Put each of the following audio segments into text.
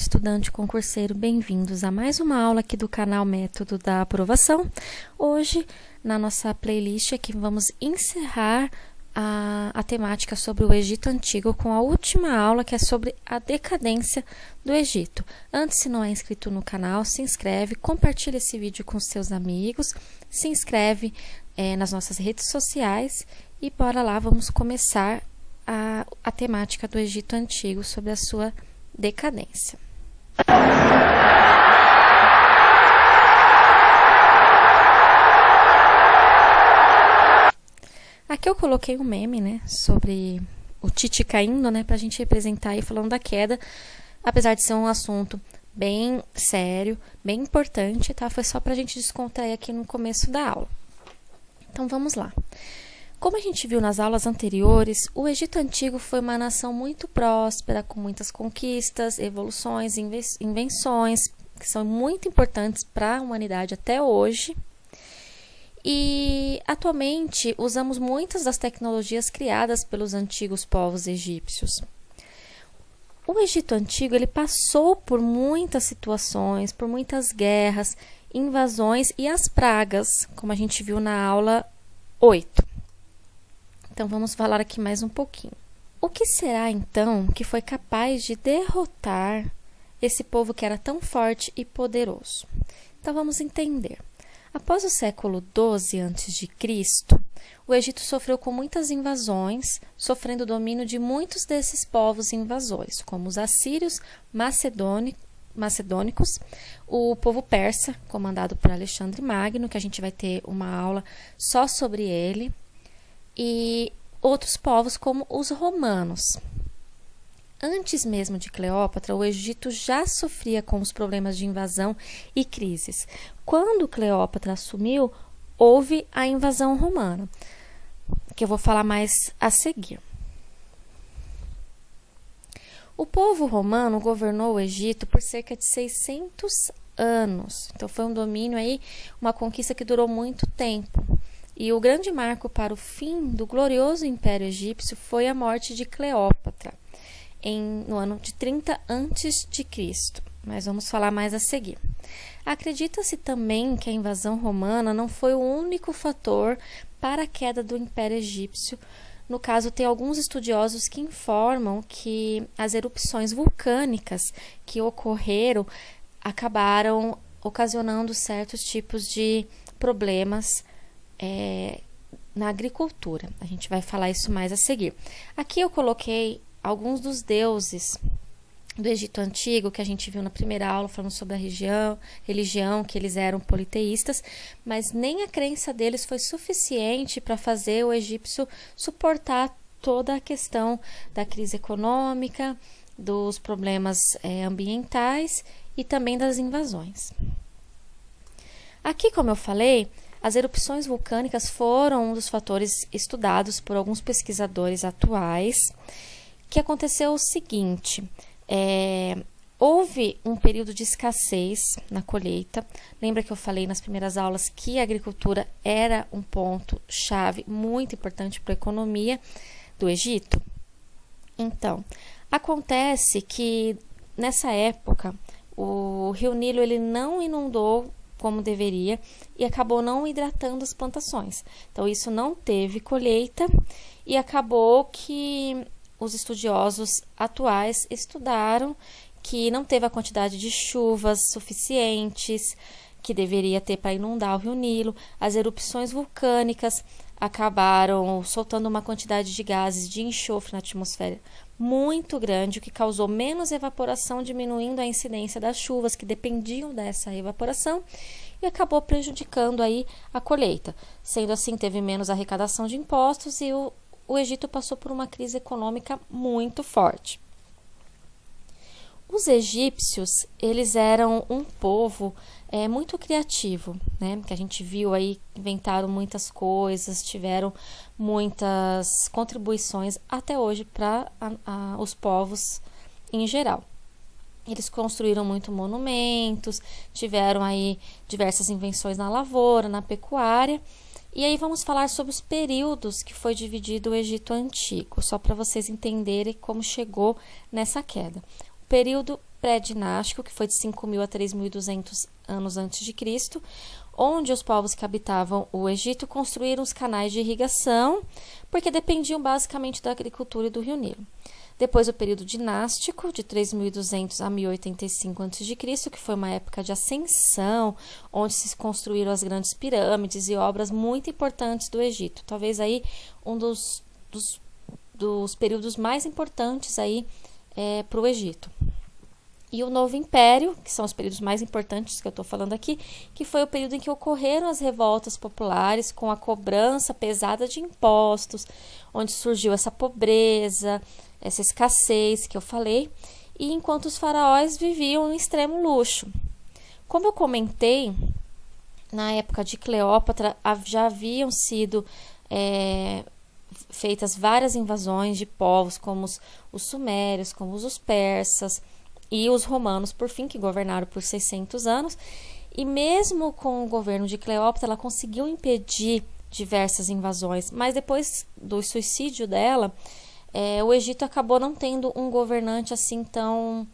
estudante concurseiro, bem-vindos a mais uma aula aqui do canal Método da Aprovação. Hoje, na nossa playlist aqui, vamos encerrar a temática sobre o Egito Antigo com a última aula, que é sobre a decadência do Egito. Antes, se não é inscrito no canal, se inscreve, compartilha esse vídeo com seus amigos, se inscreve nas nossas redes sociais e bora lá, vamos começar a temática do Egito Antigo sobre a sua decadência. Aqui eu coloquei um meme, né, sobre o Tite caindo, né, pra gente representar aí falando da queda, apesar de ser um assunto bem sério, bem importante, tá? Foi só pra gente descontrair aqui no começo da aula. Então vamos lá. Como a gente viu nas aulas anteriores, o Egito Antigo foi uma nação muito próspera, com muitas conquistas, evoluções, invenções, que são muito importantes para a humanidade até hoje. E, atualmente, usamos muitas das tecnologias criadas pelos antigos povos egípcios. O Egito Antigo ele passou por muitas situações, por muitas guerras, invasões e as pragas, como a gente viu na aula 8. Então, vamos falar aqui mais um pouquinho. O que será, então, que foi capaz de derrotar esse povo que era tão forte e poderoso? Então, vamos entender. Após o século XII a.C., o Egito sofreu com muitas invasões, sofrendo o domínio de muitos desses povos invasores, como os assírios, macedônicos, o povo persa, comandado por Alexandre Magno, que a gente vai ter uma aula só sobre ele, e outros povos como os romanos. Antes mesmo de Cleópatra, o Egito já sofria com os problemas de invasão e crises. Quando Cleópatra assumiu, houve a invasão romana, que eu vou falar mais a seguir. O povo romano governou o Egito por cerca de 600 anos. Então, foi um domínio aí, uma conquista que durou muito tempo. E o grande marco para o fim do glorioso Império Egípcio foi a morte de Cleópatra, no ano de 30 a.C., mas vamos falar mais a seguir. Acredita-se também que a invasão romana não foi o único fator para a queda do Império Egípcio. No caso, tem alguns estudiosos que informam que as erupções vulcânicas que ocorreram acabaram ocasionando certos tipos de problemas na agricultura. A gente vai falar isso mais a seguir. Aqui eu coloquei alguns dos deuses do Egito Antigo, que a gente viu na primeira aula, falando sobre a religião, que eles eram politeístas, mas nem a crença deles foi suficiente para fazer o egípcio suportar toda a questão da crise econômica, dos problemas ambientais e também das invasões. Aqui, como eu falei, as erupções vulcânicas foram um dos fatores estudados por alguns pesquisadores atuais, que aconteceu o seguinte, houve um período de escassez na colheita. Lembra que eu falei nas primeiras aulas que a agricultura era um ponto-chave muito importante para a economia do Egito? Então, acontece que nessa época o rio Nilo ele não inundou como deveria e acabou não hidratando as plantações. Então, isso não teve colheita e acabou que os estudiosos atuais estudaram que não teve a quantidade de chuvas suficientes que deveria ter para inundar o rio Nilo. As erupções vulcânicas acabaram soltando uma quantidade de gases de enxofre na atmosfera muito grande, o que causou menos evaporação, diminuindo a incidência das chuvas que dependiam dessa evaporação e acabou prejudicando aí a colheita. Sendo assim, teve menos arrecadação de impostos e o Egito passou por uma crise econômica muito forte. Os egípcios, eles eram um povo muito criativo, né? Que a gente viu aí, inventaram muitas coisas, tiveram muitas contribuições até hoje para os povos em geral. Eles construíram muitos monumentos, tiveram aí diversas invenções na lavoura, na pecuária. E aí vamos falar sobre os períodos que foi dividido o Egito Antigo, só para vocês entenderem como chegou nessa queda. O período pré-dinástico, que foi de 5.000 a 3.200 anos antes de Cristo, onde os povos que habitavam o Egito construíram os canais de irrigação, porque dependiam basicamente da agricultura e do Rio Nilo. Depois o período dinástico, de 3.200 a 1085 a.C., que foi uma época de ascensão, onde se construíram as grandes pirâmides e obras muito importantes do Egito. Talvez aí um dos períodos mais importantes aí para o Egito. E o Novo Império, que são os períodos mais importantes que eu estou falando aqui, que foi o período em que ocorreram as revoltas populares com a cobrança pesada de impostos, onde surgiu essa pobreza, essa escassez que eu falei, e enquanto os faraós viviam em extremo luxo. Como eu comentei, na época de Cleópatra já haviam sido feitas várias invasões de povos, como os sumérios, como os persas, e os romanos, por fim, que governaram por 600 anos. E mesmo com o governo de Cleópatra, ela conseguiu impedir diversas invasões. Mas depois do suicídio dela, o Egito acabou não tendo um governante assim tão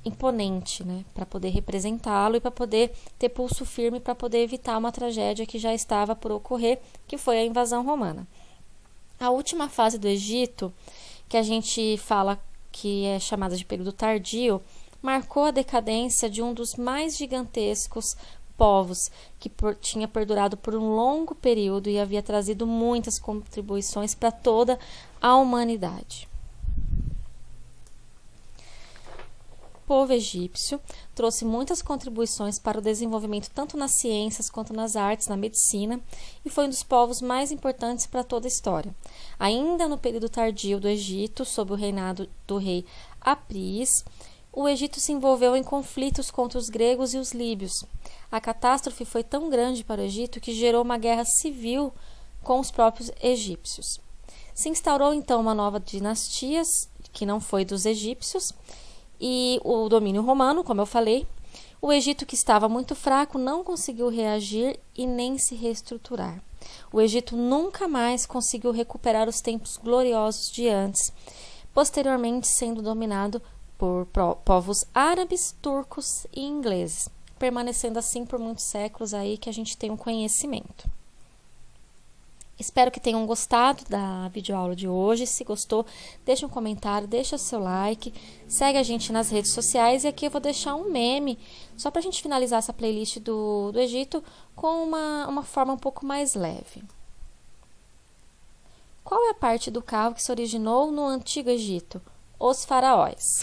imponente, né, para poder representá-lo e para poder ter pulso firme para poder evitar uma tragédia que já estava por ocorrer, que foi a invasão romana. A última fase do Egito, que a gente fala que é chamada de período tardio, marcou a decadência de um dos mais gigantescos povos que tinha perdurado por um longo período e havia trazido muitas contribuições para toda a humanidade. O povo egípcio trouxe muitas contribuições para o desenvolvimento tanto nas ciências quanto nas artes, na medicina, e foi um dos povos mais importantes para toda a história. Ainda no período tardio do Egito, sob o reinado do rei Apries, o Egito se envolveu em conflitos contra os gregos e os líbios. A catástrofe foi tão grande para o Egito que gerou uma guerra civil com os próprios egípcios. Se instaurou então uma nova dinastia, que não foi dos egípcios, e o domínio romano, como eu falei. O Egito, que estava muito fraco, não conseguiu reagir e nem se reestruturar. O Egito nunca mais conseguiu recuperar os tempos gloriosos de antes, posteriormente sendo dominado por povos árabes, turcos e ingleses, permanecendo assim por muitos séculos aí que a gente tem um conhecimento. Espero que tenham gostado da videoaula de hoje. Se gostou, deixa um comentário, deixa seu like, segue a gente nas redes sociais, e aqui eu vou deixar um meme, só para a gente finalizar essa playlist do Egito com uma forma um pouco mais leve. Qual é a parte do carro que se originou no Antigo Egito? Os faraós.